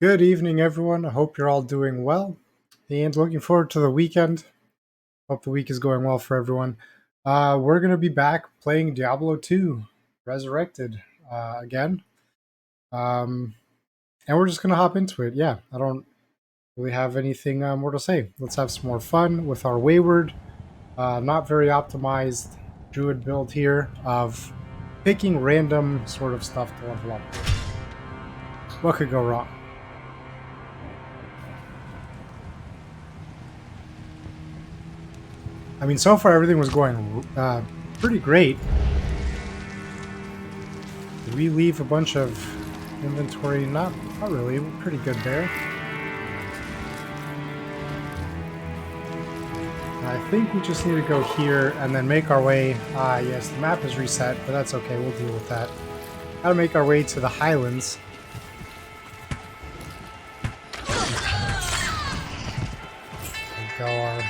Good evening, everyone. I hope you're all doing well and looking forward to the weekend. Hope the week is going well for everyone. We're going to be back playing Diablo 2 Resurrected again. Um, and we're just going to hop into it. Yeah, I don't really have anything more to say. Let's have some more fun with our Wayward, not very optimized Druid build here of picking random sort of stuff to level up. What could go wrong? I mean, so far everything was going pretty great. Did we leave a bunch of inventory? Not really. We're pretty good there. I think we just need to go here and then make our way. Yes, the map is reset, but that's okay. We'll deal with that. Gotta make our way to the Highlands. There we go. Our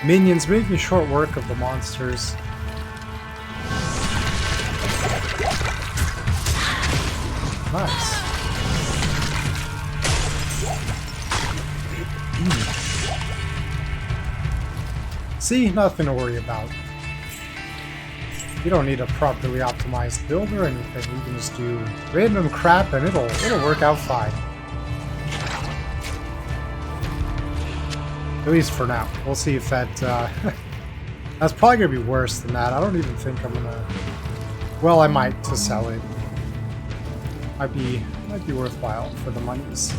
minions making short work of the monsters. Nice. See, nothing to worry about. You don't need a properly optimized build or anything. You can just do random crap and it'll work out fine. At least for now. We'll see if that that's probably gonna be worse than that. I don't even think I'm gonna. Well, I might to sell it. Might be worthwhile for the monies.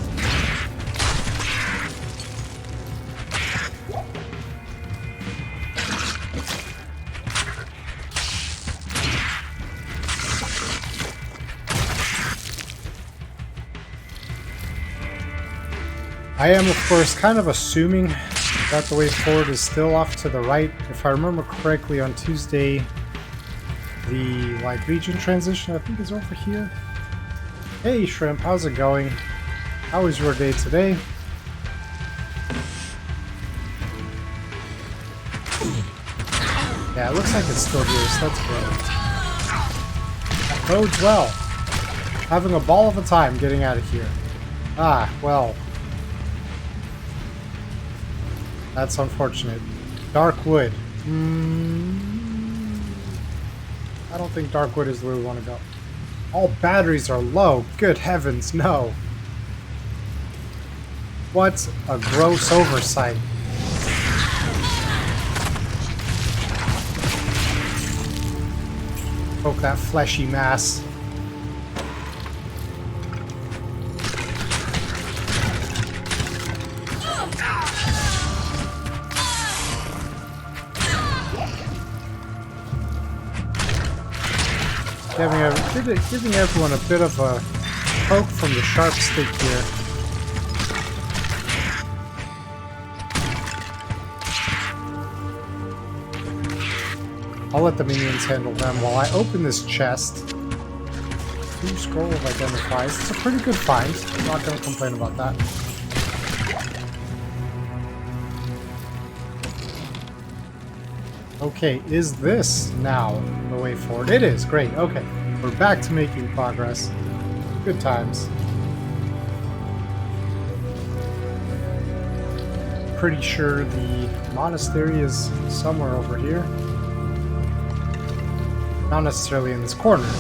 I am, of course, kind of assuming that the way forward is still off to the right. If I remember correctly, on Tuesday, the region transition I think is over here. Hey Shrimp, how's it going? How was your day today? Yeah, it looks like it's still here, so that's great. That bodes well. Having a ball of a time getting out of here. Ah, well. That's unfortunate. Dark wood. I don't think dark wood is where we want to go. All batteries are low. Good heavens, no. What a gross oversight. Poke that fleshy mass. Giving everyone a bit of a poke from the sharp stick here. I'll let the minions handle them while I open this chest. 2 scroll of identifies. It's a pretty good find. I'm not going to complain about that. Okay, is this now the way forward? It is. Great. Okay. We're back to making progress. Good times. Pretty sure the monastery is somewhere over here. Not necessarily in this corner,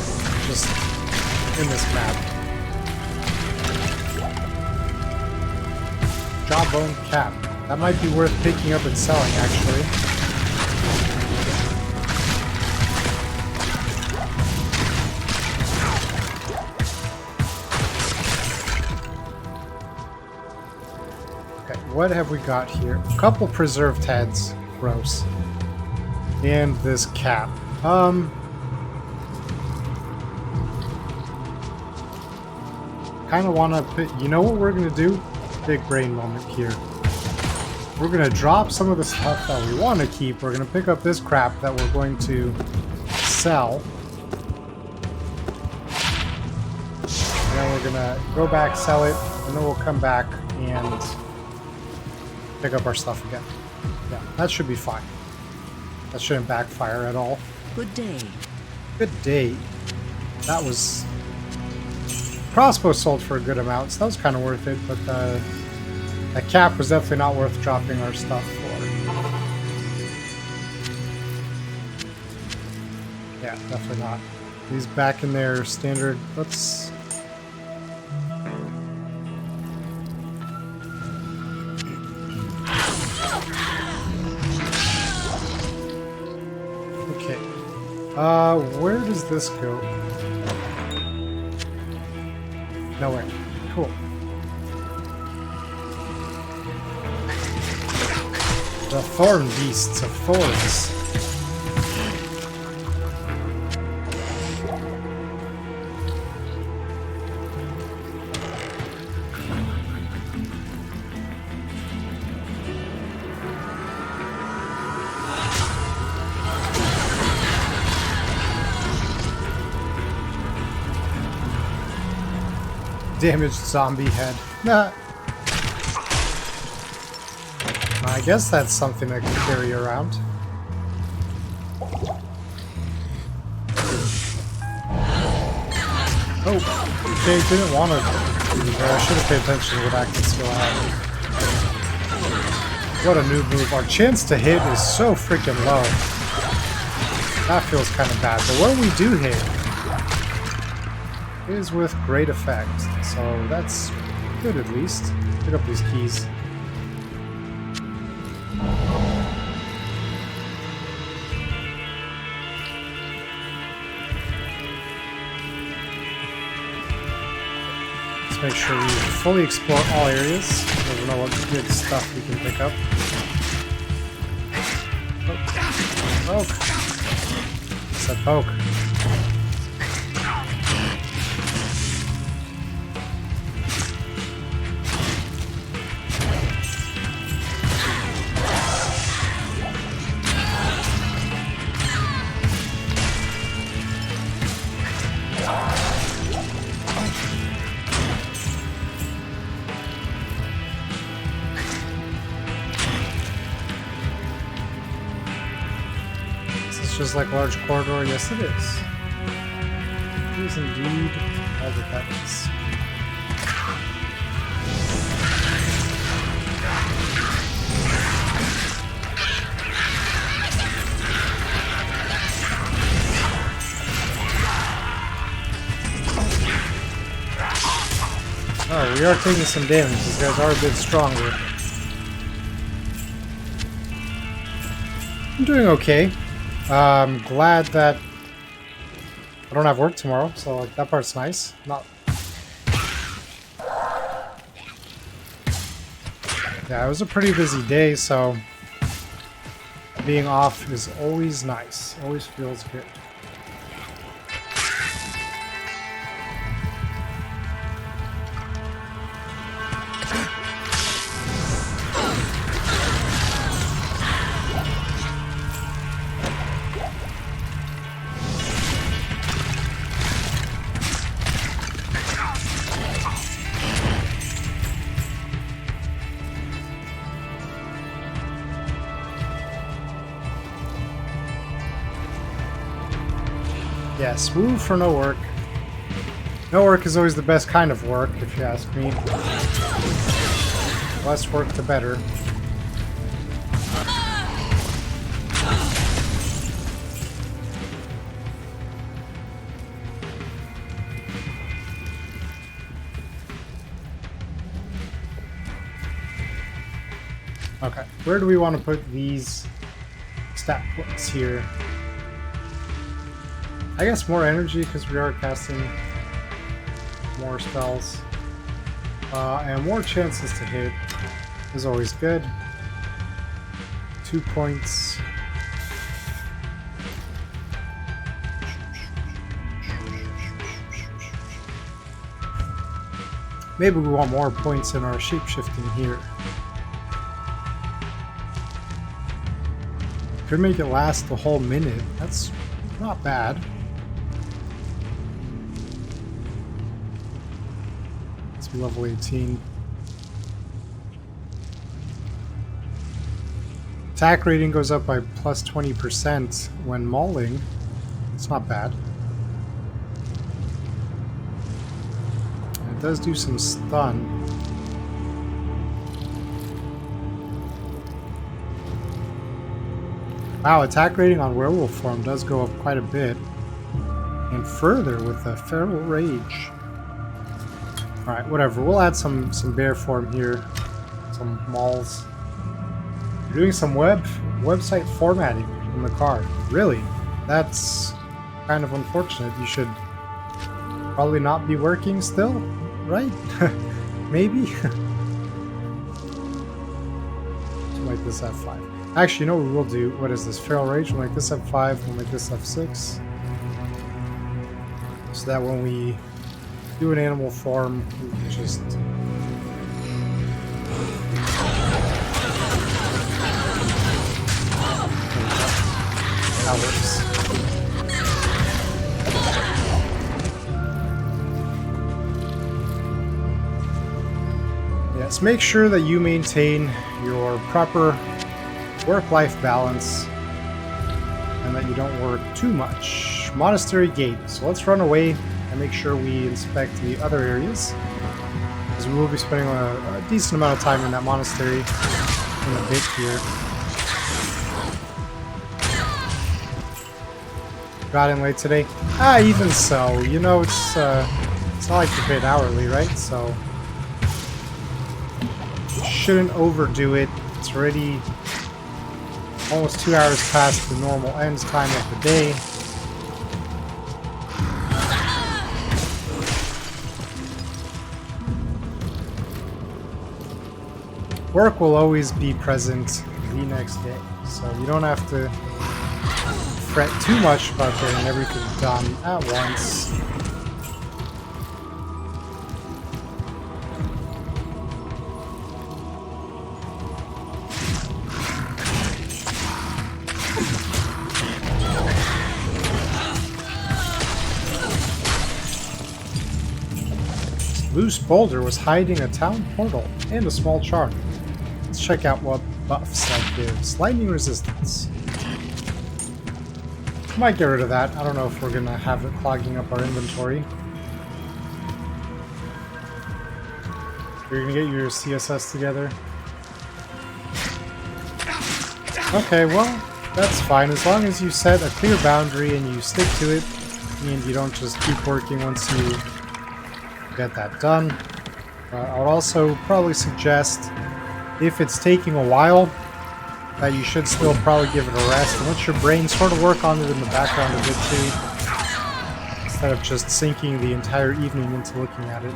just in this map. Jawbone cap. That might be worth picking up and selling, actually. What have we got here? A couple preserved heads. Gross. And this cap. Kind of want to put... You know what we're going to do? Big brain moment here. We're going to drop some of the stuff that we want to keep. We're going to pick up this crap that we're going to sell. And then we're going to go back, sell it, and then we'll come back and pick up our stuff again. Yeah, that should be fine. That shouldn't backfire at all. Good day. Good day. That was crossbow sold for a good amount, so that was kind of worth it, but the cap was definitely not worth dropping our stuff for. Yeah, definitely not. These back in their standard. Let's. Okay. Where does this go? Nowhere. Cool. The thorn beasts of thorns. Damaged zombie head. Nah. I guess that's something I can carry around. Oh, okay, didn't want to. I should have paid attention to what active skill I had. What a noob move. Our chance to hit is so freaking low. That feels kind of bad, but when we do hit, it is with great effect. So that's good at least. Pick up these keys. Let's make sure we fully explore all areas. Never know what good stuff we can pick up. Poke. Said poke. Just like large corridor, yes it is. It is indeed all that is. Oh, we are taking some damage. These guys are a bit stronger. I'm doing okay. I'm glad that I don't have work tomorrow, so like, that part's nice. Yeah, it was a pretty busy day, so being off is always nice. Always feels good. Yes, woo for no work. No work is always the best kind of work, if you ask me. Less work, the better. Okay, where do we want to put these stat points here? I guess more energy because we are casting more spells. And more chances to hit is always good. 2 points. Maybe we want more points in our shapeshifting here. Could make it last the whole minute. That's not bad. Let's be level 18. Attack rating goes up by plus 20% when mauling. It's not bad. it does do some stun. Wow, attack rating on werewolf form does go up quite a bit. And further with the feral rage. Alright, whatever. We'll add some bear form here. Some malls. You're doing some website formatting in the car. Really? That's kind of unfortunate. You should probably not be working still, right? Maybe? So make this F5. Actually, you know what we will do? What is this? Feral Rage? We'll make this F5. We'll make this F6. So that when we do an animal form, we can just... That works. Yes, make sure that you maintain your proper work-life balance and that you don't work too much. Monastery Gate. So let's run away and make sure we inspect the other areas, because we will be spending a decent amount of time in that monastery in a bit here. Got in late today? Ah, even so. You know, it's not like you're paid hourly, right? So shouldn't overdo it. It's already almost 2 hours past the normal end time of the day. Work will always be present the next day, so you don't have to fret too much about getting everything done at once. Loose Boulder was hiding a town portal and a small charm. Let's check out what buffs that gives. Lightning resistance. Might get rid of that. I don't know if we're gonna have it clogging up our inventory. You're gonna get your CSS together. Okay, well, that's fine. As long as you set a clear boundary and you stick to it, and you don't just keep working once you get that done. I would also probably suggest, if it's taking a while, that you should still probably give it a rest and let your brain sort of work on it in the background a bit too, instead of just sinking the entire evening into looking at it.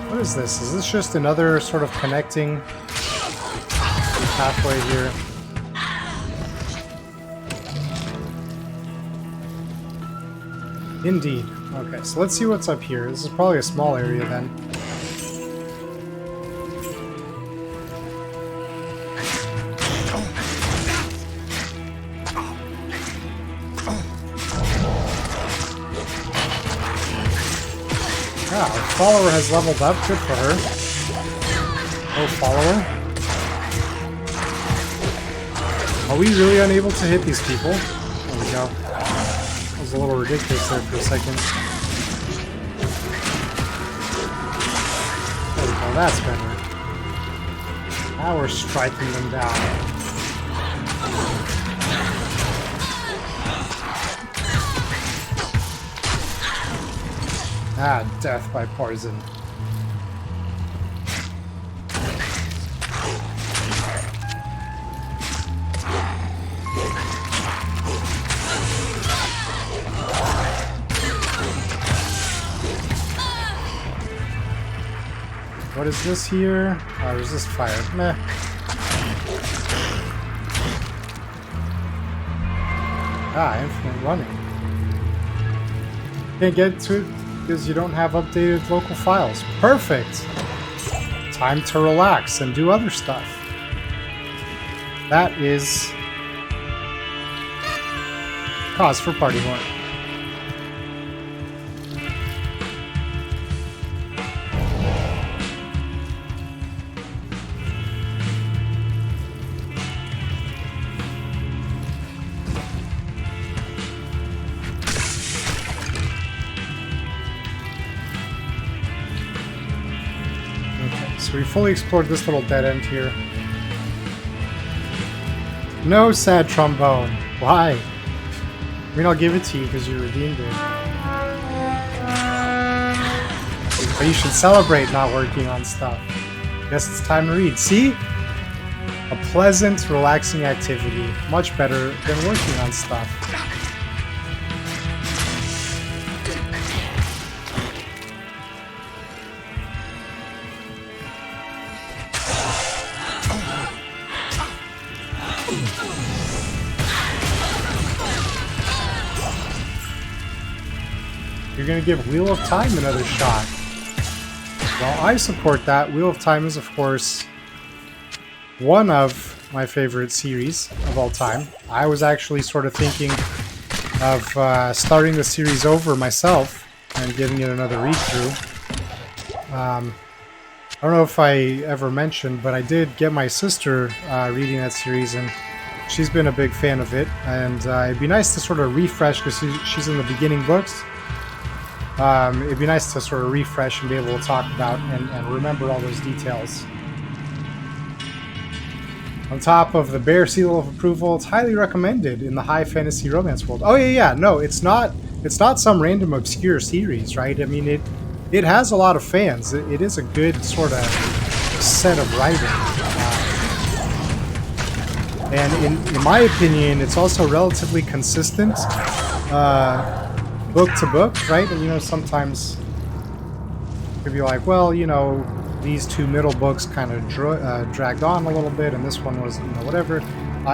What is this? Is this just another sort of connecting pathway here? Indeed. Okay, so let's see what's up here. This is probably a small area then. Ah, our follower has leveled up. Good for her. Oh, follower. Are we really unable to hit these people? There we go. That was a little ridiculous there for a second. There we go, that's better. Now we're striking them down. Ah, death by poison. What is this here? Oh, resist fire. Meh. Ah, infinite running. Can't get to it because you don't have updated local files. Perfect! Time to relax and do other stuff. That is cause for party horn. so we fully explored this little dead end here. No sad trombone. Why? I mean, I'll give it to you because you redeemed it. But you should celebrate not working on stuff. Guess it's time to read. See? A pleasant, relaxing activity. Much better than working on stuff. You're going to give Wheel of Time another shot. Well, I support that. Wheel of Time is, of course, one of my favorite series of all time. I was actually sort of thinking of starting the series over myself and giving it another read-through. I don't know if I ever mentioned, but I did get my sister reading that series, and she's been a big fan of it. And it'd be nice to sort of refresh, because she's in the beginning books. It'd be nice to sort of refresh and be able to talk about and remember all those details. On top of the Bear seal of approval, it's highly recommended in the high fantasy romance world. Oh yeah, no, it's not some random obscure series, right? I mean, it has a lot of fans. It is a good sort of set of writing. And in my opinion, it's also relatively consistent. Book to book, right? And, you know, sometimes you'd be like, well, you know, these two middle books kind of dragged on a little bit, and this one was, you know, whatever.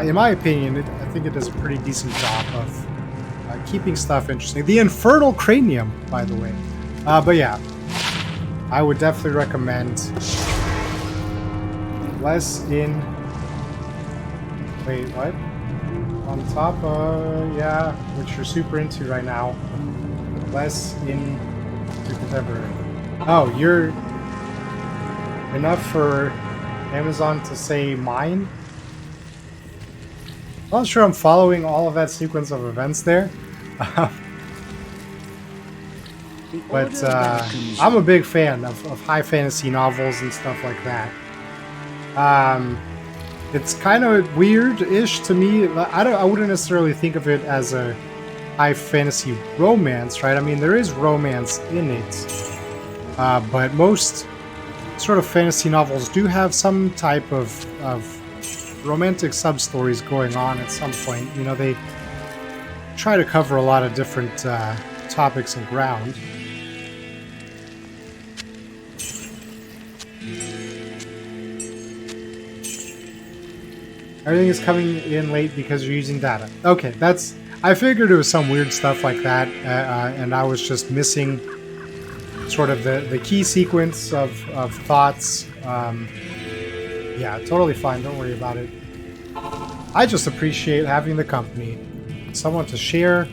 In my opinion, I think it does a pretty decent job of keeping stuff interesting. The Infernal Cranium, by the way. But yeah, I would definitely recommend less in... Wait, what? On top, yeah, which you're super into right now. Less into contemporary. Oh, you're enough for Amazon to say mine? I'm not sure I'm following all of that sequence of events there. But I'm a big fan of high fantasy novels and stuff like that. It's kind of weird-ish to me. I wouldn't necessarily think of it as a high fantasy romance, right? I mean, there is romance in it, but most sort of fantasy novels do have some type of romantic sub-stories going on at some point. You know, they try to cover a lot of different topics and ground. Everything is coming in late because you're using data. Okay, that's... I figured it was some weird stuff like that, and I was just missing sort of the key sequence of thoughts. Yeah, totally fine. Don't worry about it. I just appreciate having the company. Someone to share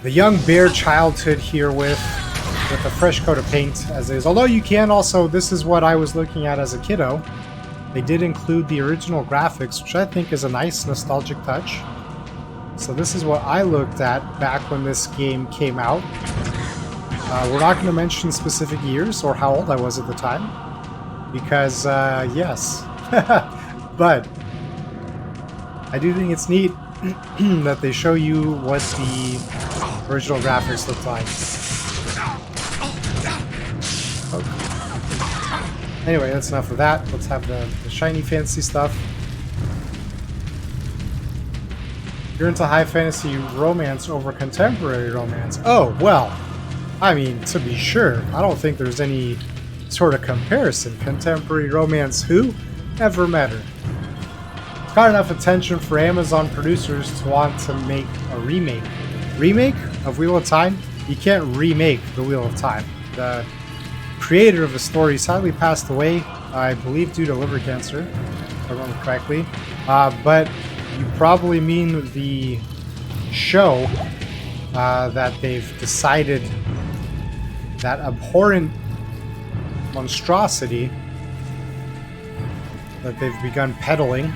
the young bear childhood here with a fresh coat of paint as is. Although you can also... This is what I was looking at as a kiddo. They did include the original graphics, which I think is a nice nostalgic touch. So this is what I looked at back when this game came out. We're not going to mention specific years or how old I was at the time, because yes. But I do think it's neat that they show you what the original graphics look like. Okay. Anyway, that's enough of that. Let's have the shiny fantasy stuff. You're into high fantasy romance over contemporary romance. Oh, well, I mean, to be sure, I don't think there's any sort of comparison. Contemporary romance, who ever met her? It's got enough attention for Amazon producers to want to make a remake. Remake of Wheel of Time? You can't remake the Wheel of Time. The creator of the story sadly passed away, I believe due to liver cancer, if I remember correctly. But you probably mean the show that they've decided, that abhorrent monstrosity that they've begun peddling.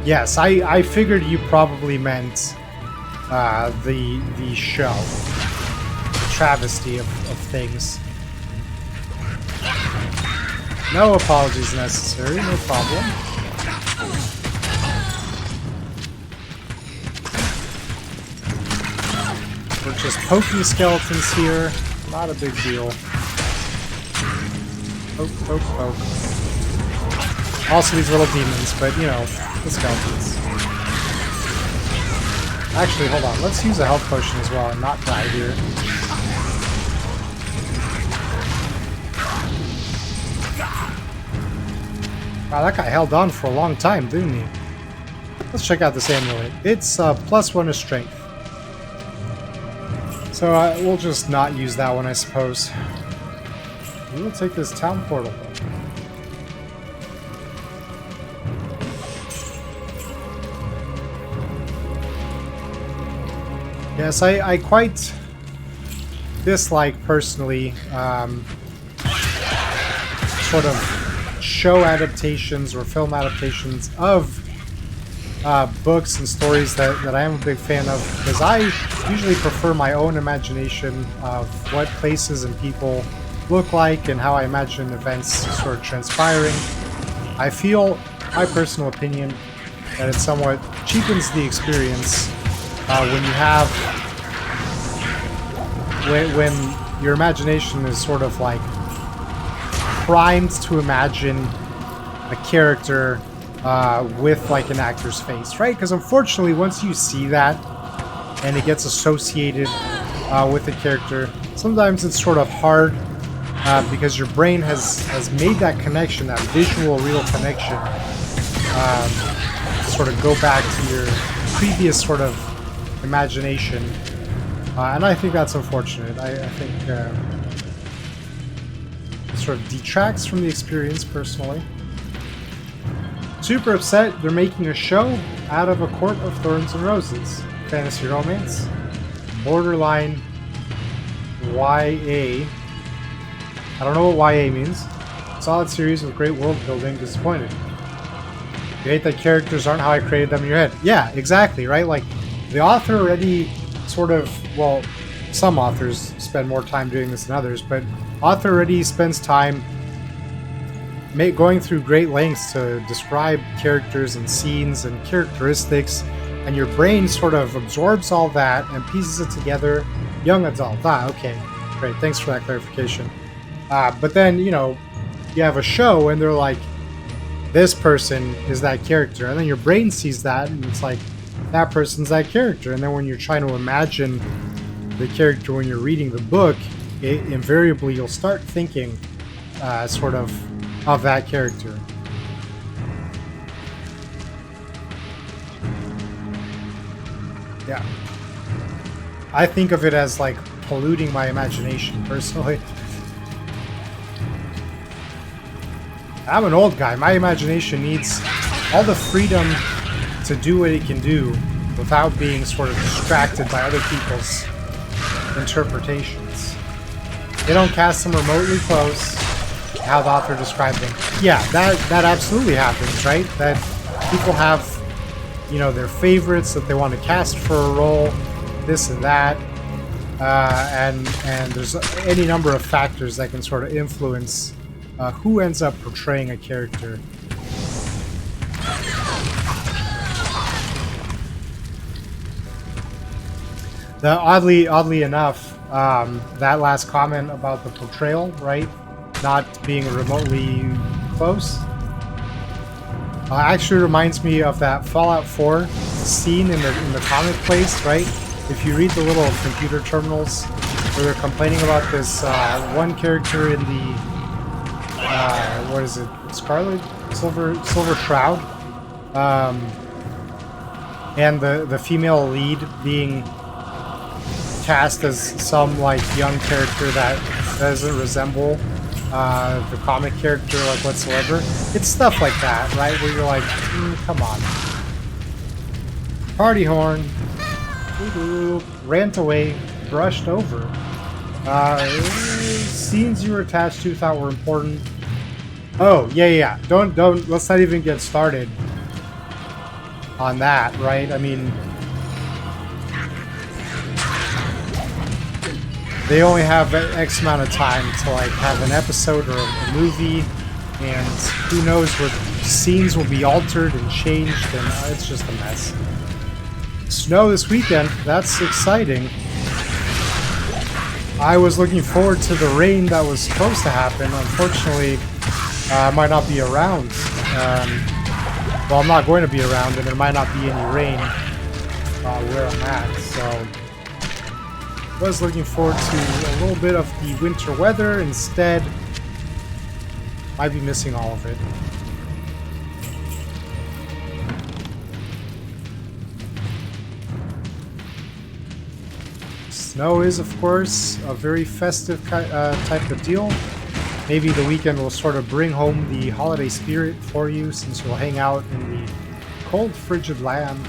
Yes, I figured you probably meant the show. The travesty of things. No apologies necessary, no problem. We're just poking skeletons here. Not a big deal. Poke, poke, poke. Also these little demons, but you know, the skeletons. Actually, hold on. Let's use a health potion as well and not die here. Wow, that guy held on for a long time, didn't he? Let's check out this amulet. It's +1 to strength. So we'll just not use that one, I suppose. We'll take this town portal. Yes, I quite dislike, personally, sort of show adaptations or film adaptations of books and stories that I am a big fan of, because I usually prefer my own imagination of what places and people look like and how I imagine events sort of transpiring. I feel, my personal opinion, that it somewhat cheapens the experience when you have, when your imagination is sort of like primed to imagine a character with like an actor's face, right? Because unfortunately, once you see that and it gets associated with the character, sometimes it's sort of hard because your brain has made that connection, that visual, real connection, to sort of go back to your previous sort of imagination, and I think that's unfortunate. I think it sort of detracts from the experience, personally. Super upset they're making a show out of A Court of Thorns and Roses. Fantasy romance. Borderline YA. I don't know what YA means. Solid series with great world building. Disappointed. You hate that characters aren't how I created them in your head. Yeah, exactly, right? Like, the author already sort of, well, some authors spend more time doing this than others, but author already spends time going through great lengths to describe characters and scenes and characteristics, and your brain sort of absorbs all that and pieces it together. Young adult. Okay. Great. Thanks for that clarification. But then, you know, you have a show and they're like, this person is that character. And then your brain sees that and it's like, that person's that character. And then when you're trying to imagine the character when you're reading the book, invariably you'll start thinking sort of that character. Yeah. I think of it as like polluting my imagination, personally. I'm an old guy. My imagination needs all the freedom to do what it can do without being sort of distracted by other people's interpretations. They don't cast them remotely close to how the author described them. Yeah, that absolutely happens, right? That people have, you know, their favorites that they want to cast for a role, this and that, and there's any number of factors that can sort of influence who ends up portraying a character. Oddly enough, that last comment about the portrayal, right, not being remotely close, actually reminds me of that Fallout 4 scene in the comic place, right? If you read the little computer terminals where they're complaining about this one character in the what is it? Scarlet? Silver Shroud? And the female lead being cast as some like young character that doesn't resemble the comic character like whatsoever. It's stuff like that, right? Where you're like, come on. Party horn. Rant away. Brushed over. Scenes you were attached to thought were important. Oh, yeah. Don't, let's not even get started on that, right? I mean, they only have X amount of time to like have an episode or a movie and who knows what scenes will be altered and changed, and it's just a mess. Snow this weekend, that's exciting. I was looking forward to the rain that was supposed to happen. Unfortunately, I might not be around. Well, I'm not going to be around, and there might not be any rain where I'm at, so I was looking forward to a little bit of the winter weather. Instead, might be missing all of it. Snow is, of course, a very festive type of deal. Maybe the weekend will sort of bring home the holiday spirit for you, since you'll hang out in the cold, frigid land.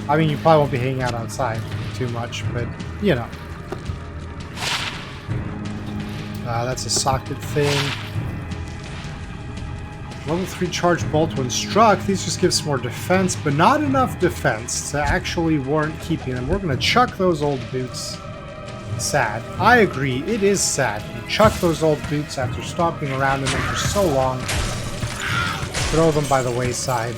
I mean, you probably won't be hanging out outside too much, but, you know. That's a socket thing. Level 3 charge bolt when struck. These just give some more defense, but not enough defense to actually warrant keeping them. We're going to chuck those old boots. Sad. I agree, it is sad. You chuck those old boots after stomping around in them for so long. Throw them by the wayside.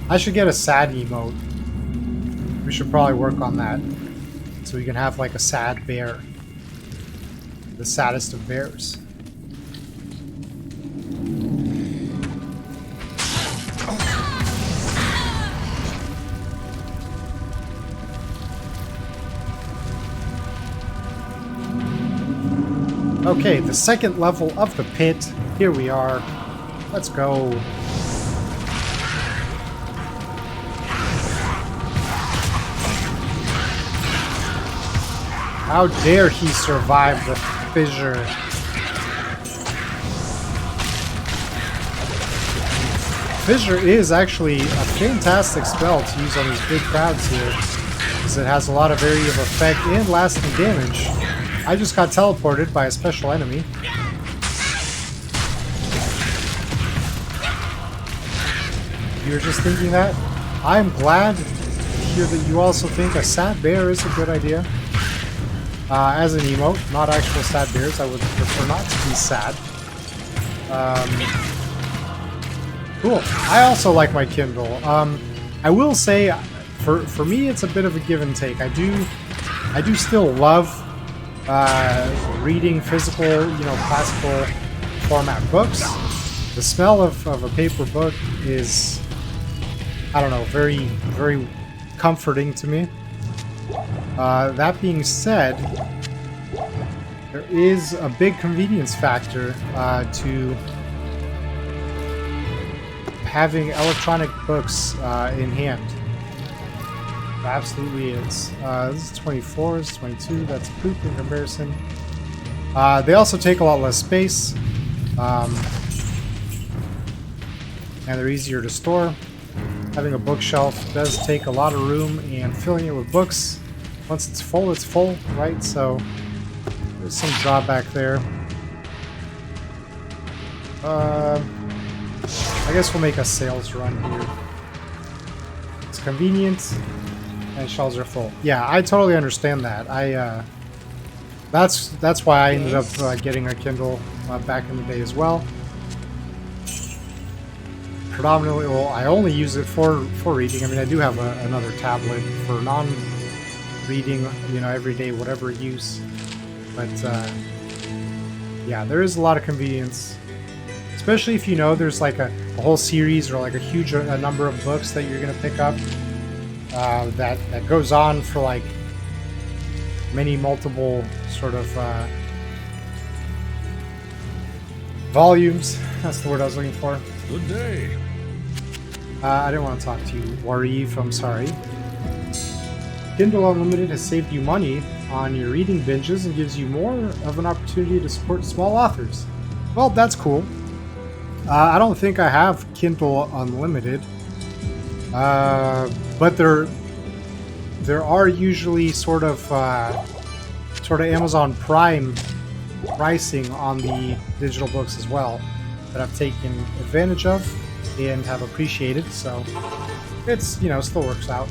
I should get a sad emote. We should probably work on that. So we can have like a sad bear. The saddest of bears. Okay, the second level of the pit. Here we are. Let's go. How dare he survive the fissure? Fissure is actually a fantastic spell to use on these big crowds here, because it has a lot of area of effect and lasting damage. I just got teleported by a special enemy. You're just thinking that? I'm glad to hear that you also think a sad bear is a good idea. As an emote, not actual sad bears. I would prefer not to be sad. Cool. I also like my Kindle. I will say, for me, it's a bit of a give and take. I do still love reading physical, classical format books. The smell of a paper book is, I don't know, very, very comforting to me. That being said, there is a big convenience factor to having electronic books in hand. It absolutely is. This is 24, this is 22, that's poop in comparison. They also take a lot less space, and they're easier to store. Having a bookshelf does take a lot of room, and filling it with books, once it's full, right? So there's some drawback there. I guess we'll make a sales run here. It's convenient, and shelves are full. Yeah, I totally understand that. That's why I ended up getting a Kindle back in the day as well. Predominantly, well, I only use it for reading. I mean, I do have another tablet for non-reading, everyday whatever use. But yeah, there is a lot of convenience, especially if there's like a whole series or like a huge number of books that you're gonna pick up that goes on for like many multiple sort of volumes. That's the word I was looking for. Good day. I didn't want to talk to you, Warif. I'm sorry. Kindle Unlimited has saved you money on your reading binges and gives you more of an opportunity to support small authors. Well, that's cool. I don't think I have Kindle Unlimited, but there are usually sort of Amazon Prime pricing on the digital books as well that I've taken advantage of and have appreciated. So it's still works out.